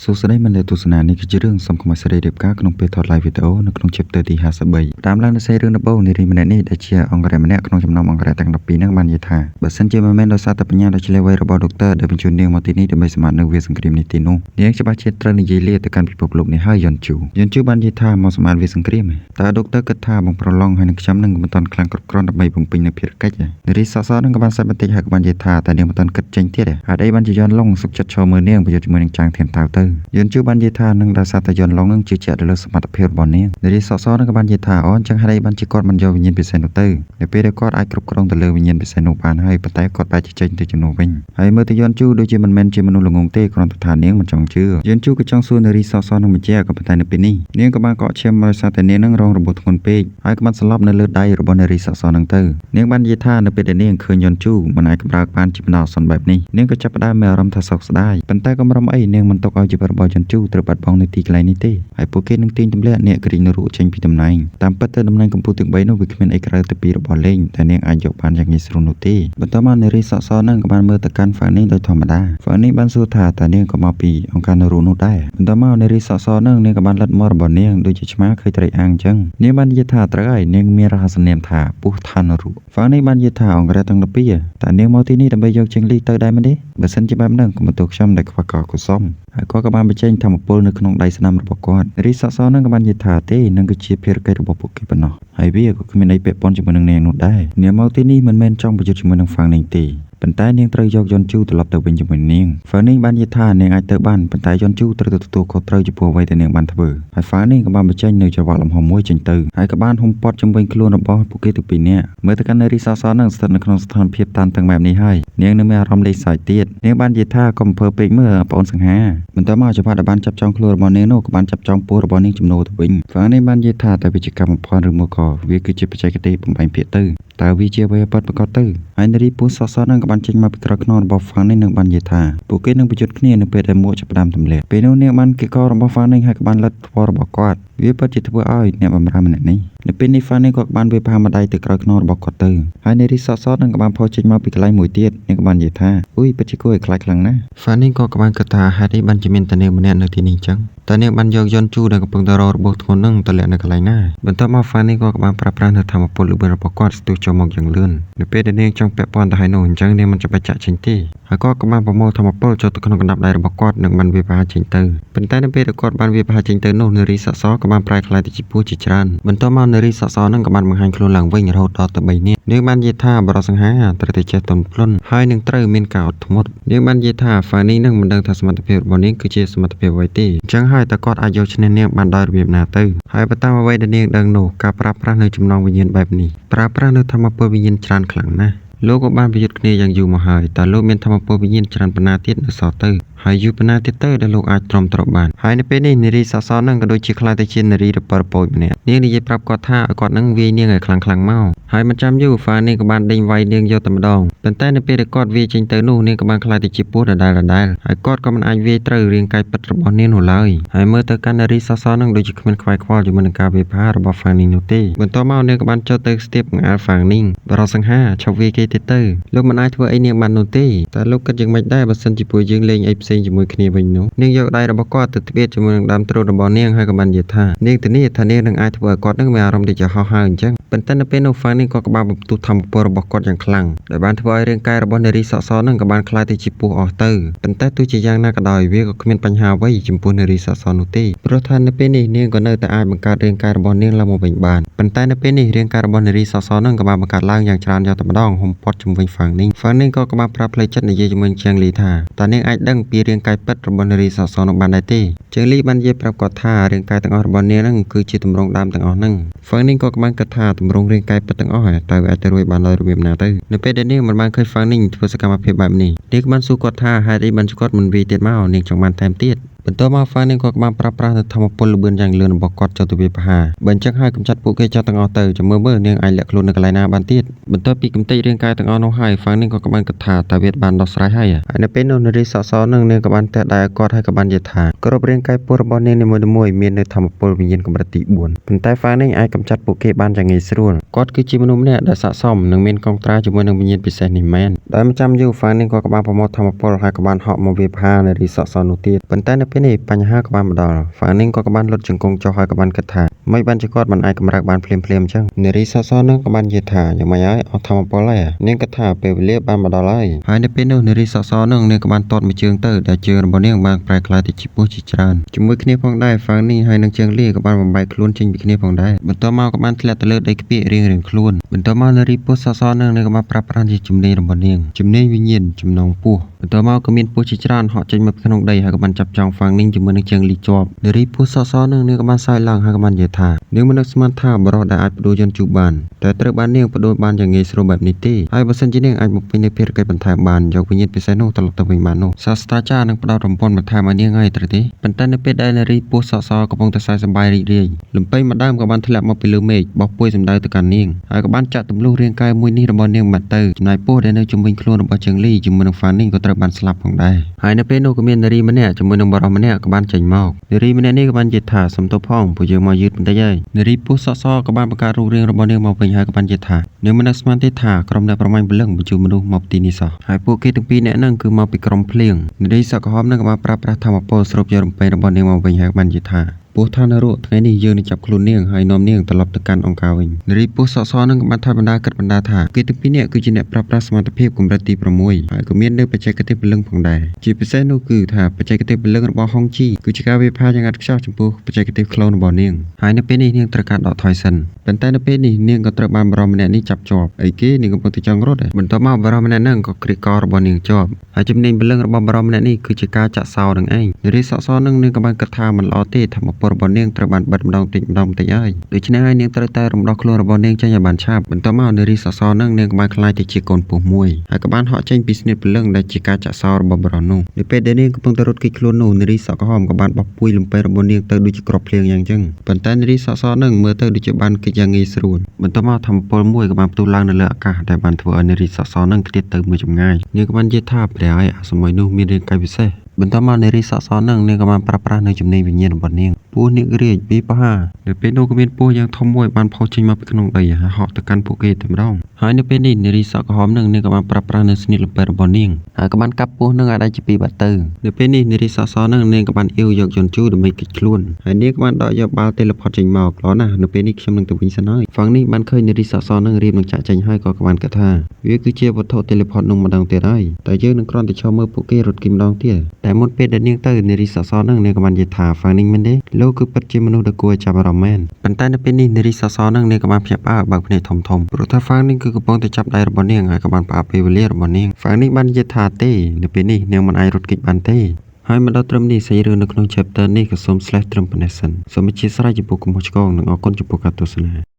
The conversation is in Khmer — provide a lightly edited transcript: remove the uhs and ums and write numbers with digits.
សួស្តីមិនដែលទស្សនានេះគឺជារឿងសំខាន់សេរីរៀបការក្នុងពេលថត live វីដេអូនៅក្នុង chapter ទី53តាមឡើងនៅសេរីរឿងដំបូងនារីម្នាក់នេះដែលជាអង្គរៈម្នាក់ក្នុងចំណោមអង្គរៈទាំង12នឹងបាននិយាយថាបើសិនជាមិនមែនដោយសារតែបញ្ញាដ៏ឆ្លាតវៃរបស់ដុកទ័រដែលបញ្ជូននាងមកទីនេះដើម្បីសម្អាតនៅវាលសង្គ្រាមនេះទេនោះនាងច្បាស់ជាត្រូវនិយាយលាទៅកាន់ពិភពលោកនេះហើយយន់ជូបាននិយាយថាមកសម្អាតវាលសង្គ្រាមតើដុកទ័រគិតថាបងប្រឡងហើយនឹងខ្ញុំនឹងមិនតាន់ខ្លាំងគ្រប់គ្រាន់ដើម្បីបំពេញនូវភារកិច្ចនារីសសនឹងក៏បានសេបបន្តិចហើយក៏បាននិយាយថាតែនាងមិនតាន់គិតចេញទៀតហេតុអីបានជាយន់ឡុងសុខចិត្តឈរមើលនាងប្រយុទ្ធជាមួយនឹងចាងធានតាវទៅយន់ជូបាននិយាយថានឹងដោយសារតែយន់ឡុងនឹងជឿជាក់ទៅលើសមត្ថភាពរបស់នាងនារីសសនឹងក៏បាននិយាយថាអូអញ្ចឹងហេតុអីបានជាគាត់មិនយកវិញ្ញាណពិសេសនោះទៅនៅពេលដែលគាត់អាចគ្រប់គ្រងទៅលើវិញ្ញាណពិសេសនោះបានហើយប៉ុន្តែគាត់បែរជាចេញទៅជំនួសវិញហើយមើលទៅយន់ជូដូចជាមិនមែនជាមនុស្សល្ងងទេគ្រាន់តែថានាងមិនចង់ជឿយន់ជូក៏ចង់សួរនារីសសនឹងបញ្ជាក់ក៏ប៉ុន្តែនៅពេលនេះនាងក៏បានកកឈាមដោយសារតែនាងនឹងរងរបួសធ្ងន់ពេកហើយក៏បានស្លាប់នៅលើដៃរបស់នារីសសនឹងទៅនាងបាននិយាយថានៅពេលដែលនាងឃើញយន់ជូមិនអាចកម្រើកបានជាបណ្ដោះអាសន្នបែបនេះនាងក៏ចាប់ផ្ដើមមានអារម្មណ៍ថាសោកស្ដាយប៉ុន្តែក៏មិនរំអីនាងមិនទុកឲ្យជីវិតរបស់យន់ជូត្រូវបាត់បង់នៅទីកន្លែងនេះទេហើយពួកគេនឹងទាញទម្លាក់អ្នកក្រីនៅរូបចេញពីតំណែងតាមពិតទៅតំណែងកម្ពុជាទាំង3នោះវាគ្មានអីក្រៅតែពីរបស់លេងតែនាងអាចយកបានយ៉ាងងាយស្រួលនោះទេបន្ទាប់មកនារីសសនឹងក៏បានមើលទៅកាន់ហ្វានីដោយធម្មតាហ្វានីបានសួរថាតើនាងក៏មកពីអង្គការនៅរូបនោះដែរបន្ទាប់មកនារីសសនឹងនាងក៏បានលិតមករបស់នាងដូចជាឆ្មាឃើញត្រីអាំងអញ្ចឹងនាងបាននិយាយថាត្រូវហើយនាងមានរហស្សនាមថាពុះឋានរូបហ្វានីបាននិយាយថាអង្គរៈទាំង12តើនាងមកទីនេះដើម្បីយកជាងលីទៅដែរមែនទេបើសិនជាបែបហ្នឹងក៏មកទោសខ្ញុំដែលខ្វះការកុសលហើយគាត់ក៏បានបញ្ចេញធម្មពលនៅក្នុងដៃស្នាមរបស់គាត់រីសសនឹងក៏បាននិយាយថាទេនឹងគឺជាភារកិច្ចរបស់ពួកគេប៉ុណ្ណោះហើយវាក៏គ្មានអីពាក់ព័ន្ធជាមួយនឹងនាងនោះដែរនាងមកទីនេះមិនមែនចង់ប្រយុទ្ធជាមួយនឹងហ្វាងនាងទេប៉ុន្តែនាងត្រូវយកយន់ជូត្រឡប់ទៅវិញជាមួយនាងហ្វានីបាននិយាយថានាងអាចទៅបានប៉ុន្តែយន់ជូត្រូវទទួលខុសត្រូវចំពោះអ្វីដែលនាងបានធ្វើហើយហ្វានីក៏បានបញ្ចេញនៅចង្វាក់លំហមួយចេញទៅហើយក៏បានហុំព័ទ្ធជំវិញខ្លួនរបស់ពួកគេទាំងពីរនាក់មើលទៅកាន់នារីសសនឹងស្ថិតនៅក្នុងស្ថានភាពតានតឹងបែបនេះហើយនាងនៅមានអារម្មណ៍លេចសើចទៀតនាងបាននិយាយថាកុំអំពើពេកមើលបងអូនសង្ហាបន្ទាប់មកចង្វាក់ដែលបានចាប់ចងខ្លួនរបស់នាងនោះក៏បានចាប់ចងពោះរបស់នាងជំនួសទៅវិញហ្វានីបាននិយាយថាតែវាជាកម្មផលឬមកក៏វាគឺជាបច្ចេកទេសបំបែងភាគទៅតើវាជាអ្វីពិតប្រាកដទៅហើយនារីពូសសនឹងក៏បានចេញមកពីក្រោយខ្នងរបស់ហ្វានីនឹងបាននិយាយថាពួកគេនឹងប្រយុទ្ធគ្នានៅពេលដែលមួកចាប់ផ្ដើមទម្លាក់ពេលនោះនាងបានគៀកករបស់ហ្វានីហើយក៏បានលិតថ្មរបស់គាត់វាពិតជាធ្វើឲ្យអ្នកបម្រើម្នាក់នេះនៅពេលនេះហ្វានីក៏បានវាយប្រហារម្ដាយទៅក្រោយខ្នងរបស់គាត់ទៅហើយនារីសសនឹងក៏បានផុសចេញមកពីកន្លែងមួយទៀតនាងក៏បាននិយាយថាអ៊ុយពិតជាគួរឲ្យខ្លាចខ្លាំងណាស់ហ្វានីក៏បានគិតថាហេតុអីបានជាមានតែនាងម្នាក់នៅទីនេះអញ្ចឹងតើនាងបានយកយន់ជូដែលកំពុងតែរងរបួសធ្ងន់នឹងទៅលាក់នៅកន្លែងណាបន្ទាប់មកហ្វានីក៏បានប្រើប្រាស់នៅធម្មពលលឿនរបស់គាត់ស្ទុះចូលមកយ៉ាងលឿននៅពេលដែលនាងចង់ពាក់ព័ន្ធទៅហើយនោះអញ្ចឹងនាងមិនចាំបាច់ចាក់ចេញទេហើយគាត់ក៏បានប្រមូលធម្មពលចូលទៅក្នុងកណ្ដាប់ដៃរបស់គាត់និងបានវាយប្រហារចេញទៅប៉ុន្តែនៅពេលដែលគាត់បានវាយប្រហារចេញទៅនោះនារីសសក៏បានប្រែក្លាយទៅជាពស់ជាច្រើនបន្ទាប់មកនារីសសនឹងក៏បានបង្ហាញខ្លួនឡើងវិញរហូតដល់ទៅ3នាក់នាងបាននិយាយថាបរិសង្ហាត្រូវតែចេះទន់ភ្លន់ហើយនឹងត្រូវមានការអត់ធ្មត់នាងបាននិយាយថាហ្វានីនឹងមិនដឹងថាសមត្ថភាពរបស់នាងគឺជាសមត្ថភាពអ្វីទេអញ្ចឹងហើយតើគាត់អាចយកឈ្នះនាងបានដោយរបៀបណាទៅហើយបើតាមអ្វីដែលនាងដឹងនោះការប្រើប្រាស់នៅចំណងវិញ្ញាណបែបនេះប្រើប្រាស់នៅធម្មពលវិញ្ញាណច្រើនខ្លាំងណាស់លោកក៏បានប្រយុទ្ធគ្នាយ៉ាងយូរមកហើយតើលោកមានធម្មពលវិញ្ញាណច្រើនប៉ុណ្ណាទៀតនៅសល់ទៅហើយយូរប៉ុណ្ណាទៀតទៅដែលលោកអាចទ្រាំទ្របានហើយនៅពេលនេះនារីសសនឹងក៏ដូចជាខ្លាចទៅជានារីរពើពោចម្នាក់នាងនិយាយប្រាប់គាត់ថាឲ្យគាត់នឹងវាយនាងឲ្យខ្លាំងមកហើយមិនចាំយូរហ្វានីក៏បានដេញវាយនាងយកតែម្ដងប៉ុន្តែនៅពេលដែលគាត់វាយចេញទៅនោះនាងក៏បានខ្លាចទៅជាពស់ដដែលហើយគាត់ក៏មិនអាចវាយត្រូវរាងកាយពិតរបស់នាងនោះឡើយហើយមើលទៅកាន់នារីសសនឹងដូចជាគ្មានខ្វាយខ្វល់ជាមួយនឹងការវាយប្រហាររបស់ហ្វានីនោះទេបន្ទាប់មកនាងក៏បានចូលទៅស្ទាបកង្អែលហ្វានីបរិសង្ហាឈប់វាយគេទៀតទៅលោកមិនអាចធ្វើអីនាងបាននោះទេតែលោកគិតយ៉ាងម៉េចដែរបើសិនជាពួកយើងលេងអីផ្សេងជាមួយគ្នាវិញនោះនាងយកដៃរបស់គាត់ទៅត្បៀតជាមួយនឹងដើមទ្រូងរបស់នាងហើយក៏បាននិយាយថានាងទៅនេះថានាងនឹងអាចធ្វើឲ្យគាត់នឹងមានអារម្មណ៍ដូចជាហោះហើរអញ្ចឹងប៉ុន្តែនៅពេលនោះហ្វានីក៏បានបន្ទុះធម្មពលរបស់គាត់យ៉ាងខ្លាំងដែលបានធ្វើឲ្យរាងកាយរបស់នារីសសនឹងក៏បានក្លាយទៅជាពស់អស់ទៅប៉ុន្តែទោះជាយ៉ាងណាក៏ដោយវាក៏គ្មានបញ្ហាអ្វីចំពោះនារីសសនោះទេព្រោះថានៅពេលនេះនាងក៏នៅតែអាចបង្កើតរាងកាយរបស់នាងឡើងមកវិញបានប៉ុន្តែនៅពេលនេះរាងកាយរបស់នារីសសនឹងក៏បានបង្កើតឡើងយ៉ាងច្រើនយ៉ាងតែម្ដងហុំព័ទ្ធជំវិញហ្វានីក៏បានប្រាប់ផ្លេចចិត្តនិយាយជាមួយជាងលីថាតើនាងអាចដឹងពីរាងកាយពិតរបស់នារីសសនោះបានដែរទេជាងលីបាននិយាយប្រាប់គាត់ថារាងកាយទាំងអស់របស់នាងនឹងគឺជាទម្រង់ដើមទាំងអស់ហ្នឹងហ្វានីក៏បានគិតថាទម្រង់រាងកាយពិតទាំងអស់តើវាអាចទៅរួចបានដោយរបៀបណាទៅនៅពេលដែលនាងមិនបានឃើញហ្វានីធ្វើសកម្មភាពបែបនេះនាងបានសួរគាត់ថាហេតុអីបានគាត់មិនវាយទៀតមកនាងចង់បានថែមទៀតបន្ទាប់មកហ្វានីក៏បានប្រើប្រាស់នៅធម្មពលលឿនយ៉ាងលឿនរបស់គាត់ចូលទៅវាយប្រហារបើអញ្ចឹងហើយកំចាត់ពួកគេចោលទាំងអស់ទៅចាំមើលនាងអាចលាក់ខ្លួននៅកន្លែងណាបានទៀតបន្ទាប់ពីកំទេចរាងកាយទាំងអស់នោះហើយហ្វានីក៏បានគិតថាតើវាបានដោះស្រាយហើយនៅពេលនោះនារីសសនឹងនាងក៏បានតែដៃគាត់ហើយក៏បាននិយាយថាគ្រប់រាងកាយពលរបស់នាងនីមួយៗមាននៅធម្មពលវិញ្ញាណកម្រិតទី4ប៉ុន្តែហ្វានីអាចកំចាត់ពួកគេបានយ៉ាងងាយស្រួលគាត់គឺជាមនុស្សម្នាក់ដែលស័ក្តិសមនឹងមានកងត្រាជាមួយនឹងវិញ្ញាណពិសេសនេះមែនដោយមិនចាំយូរហ្វានីក៏បានប្រមូលធម្មពលហើយក៏បានហក់មកវាយប្រហារនារីសសនោះទៀតប៉ុន្តែនៅពេល ពេលនេះបញ្ហាក៏បានមកដល់ហ្វានីងក៏បានលុតជង្គង់ចុះហើយក៏បានគិតថាមិនបានជាគាត់មិនអាចកម្រើកបានភ្លាមៗអញ្ចឹងនារីសសនឹងក៏បាននិយាយថាយ៉ាងម៉េចហើយអត់ធម្មពលហើយនាងគិតថាពេលវេលាបានមកដល់ហើយនៅពេលនោះនារីសសនឹងនាងក៏បានតតមួយជើងទៅដែលជើងរបស់នាងបានប្រែក្លាយទៅជាពស់ជាច្រើនជាមួយគ្នាផងដែរហ្វានីងហើយនឹងជើងលីក៏បានបំបែកខ្លួនចេញពីគ្នាផងដែរបន្ទាប់មកក៏បានធ្លាក់ទៅលើដីខ្ពៀករៀងៗខ្លួនបន្ទាប់មកនារីពស់សសនឹងនាងក៏បានប្រាប់ប្រានជាជំនាញរបស់នាងជំនាញវិញ្ញាណចំណងពស់បន្ទាប់មកក៏មានពស់ជាច្រើនហក់ចេញមកក្នុងដីហើយក៏បានចាប់ចងហ្វានីងជាមួយនឹងជើងលីជាប់នារីពស់សសនឹងនាងក៏បានសើចឡើងហើយក៏បាននិយាយថានាងមិននឹកស្មានថាបរិសុទ្ធដែលអាចបដូរយន្តជូបបានតែត្រូវបាននាងបដូរបានយ៉ាងងាយស្រួលបែបនេះទេហើយបើសិនជានាងអាចបំពេញនូវភារកិច្ចបន្ថែមបានយកវិញ្ញាណពិសេសនោះត្រឡប់ទៅវិញបាននោះសាស្ត្រាចារ្យនឹងផ្ដល់រង្វាន់បន្ថែមឲ្យនាងហើយត្រូវទេប៉ុន្តែនៅពេលដែលនារីពស់សសកំពុងតែសើចសប្បាយរីករាយលំពែងម្ដើមក៏បានធ្លាក់មកពីលើមេឃបោះពួយសម្ដៅទៅកាន់នាងហើយក៏បានចាក់ទម្លុះរាងកាយមួយនេះរបស់នាងបាត់ទៅចំណែកពស់ដែលនៅជុំវិញខ្លួនរបស់ជើងលីជាមួយនឹងហ្វានីងក៏ត្រូវបានស្លាប់ផងដែរហើយនៅពេលនោះក៏មាននារីម្នាក់ជាមួយនឹងបរិសម្នាក់ក៏បានចេញមកនារីម្នាក់នេះក៏បាននិយាយថាសុំទោសផងពួកយើងមកយឺតបន្តិចហើយនារីពស់សសក៏បានបង្កើតរូបរាងរបស់នាងមកវិញហើយក៏បាននិយាយថានាងមិននឹកស្មានទេថាក្រុមអ្នកប្រមាញ់ព្រលឹងបញ្ជូនមនុស្សមកទីនេះសោះហើយពួកគេទាំងពីរនាក់ហ្នឹងគឺមកពីក្រុមភ្លៀងនារីសក្រហមហ្នឹងក៏បានប្រើប្រាស់ធម្មពលស្រូបយករំពេញរបស់នាងមកវិញហើយបាននិយាយថាពស់ថានរកថ្ងៃនេះយើងនឹងចាប់ខ្លួននាងហើយនាំនាងត្រឡប់ទៅកាន់អង្គការវិញនារីពស់សសនឹងក៏បានថាបណ្ដាគិតបណ្ដាថាគេទាំងពីរនាក់គឺជាអ្នកប្រើប្រាស់សមត្ថភាពកម្រិតទី6ហើយក៏មាននៅបច្ចេកទេសព្រលឹងផងដែរជាពិសេសនោះគឺថាបច្ចេកទេសព្រលឹងរបស់ហុងជីគឺជាការវាយប្រហារយ៉ាងឥតខ្ចោះចំពោះបច្ចេកទេសក្លូនរបស់នាងហើយនៅពេលនេះនាងត្រូវការដកថយសិនប៉ុន្តែនៅពេលនេះនាងក៏ត្រូវបានបរិសម្នាក់នេះចាប់ជាប់អីគេនាងកំពុងតែចង់រត់បន្ទាប់មកបរិសម្នាក់ហ្នឹងក៏គ្រាករបស់នាងជាប់ហើយជំនាញព្រលឹងរបស់បរិសម្នាក់នេះគឺជាការចាក់សោនឹងឯងនារីសសនឹងនាងក៏បានគិតថាមិនល្អទេថាពរបស់នាងត្រូវបានបិទម្ដងតិចហើយដូច្នេះហើយនាងត្រូវតែរំដោះខ្លួនរបស់នាងចេញឲ្យបានឆាប់បន្ទាប់មកនារីសសនឹងនាងក៏បានក្លាយទៅជាកូនពស់មួយហើយក៏បានហក់ចេញពីស្នៀតព្រលឹងដែលជាការចាក់សោរបស់បរិសនោះនៅពេលដែលនាងកំពុងតែរត់គេចខ្លួននោះនារីសក្រហមក៏បានបោះពួយលំពេរបស់នាងទៅដូចជាគ្រាប់ភ្លៀងយ៉ាងចឹងប៉ុន្តែនារីសសនឹងមើលទៅដូចជាបានគេចយ៉ាងងាយស្រួលបន្ទាប់មកធម្មពលមួយក៏បានផ្ទុះឡើងនៅលើអាកាសដែលបានធ្វើឲ្យនារីសសនឹងឃ្លាតទៅមួយចម្ងាយនាងក៏បាននិយាយថាព្រះហើយអាសម័យនោះមានរាងកាយពិសេសបន្ទាប់មកនារីសសនឹងនាងក៏បានប្រើប្រាស់នៅជំនាញវិញ្ញាណរបស់នាងពស់នាគរាជពីបហានៅពេលនោះក៏មានពស់យ៉ាងធំមួយបានផុសចេញមកពីក្នុងដីហើយហក់ទៅកាន់ពួកគេតែម្ដងហើយនៅពេលនេះនារីសក្រហមនឹងនាងក៏បានប្រើប្រាស់នៅស្នៀតលំពេរបស់នាងហើយក៏បានកាប់ពស់នឹងឲ្យដាច់ជាពីរបាត់ទៅនៅពេលនេះនារីសសនឹងនាងក៏បានអ៊ីវយកយន្តជូរដើម្បីគេចខ្លួនហើយនាងក៏បានដកយកបាល់ទេលេផតចេញមកល្អណាស់នៅពេលនេះខ្ញុំនឹងទៅវិញសិនហើយហ្វាំងនេះបានឃើញនារីសសនឹងរៀបនឹងចាក់ចេញហើយក៏បានគិតថាវាគឺជាវត្ថុទេលេផតនោះម្ដងទៀតហើយតែយើងនឹងគ្រាន់តែឈរមើលពួកគេរត់គីម្ដងទៀតតែមុនពេលដែលនាងទៅនារីសសនឹងនាងក៏បាននិយាយថាហ្វាំងនេះមែនទេលោកគឺពិតជាមនុស្សដ៏គួរឲ្យចាប់អារម្មណ៍មែនប៉ុន្តែនៅពេលនេះនារីសសនឹងនាងក៏បានភ្ញាក់ផ្អើលបើកភ្នែកធំព្រោះថាហ្វាំងនេះគឺកំពុងតែចាប់ដៃរបស់នាងហើយក៏បានផ្អាកពេលវេលារបស់នាងហ្វាំងនេះបាននិយាយថាទេនៅពេលនេះនាងមិនអាចរត់គេចបានទេហើយមកដល់ត្រឹមនេះសាច់រឿងនៅក្នុង chapter នេះក៏សូម slash ត្រឹមប៉ុណ្ណេះសិនសូមអធិស្ឋានចំពោះកំហុសឆ្គងនិងអរគុណចំពោះការទស្សនា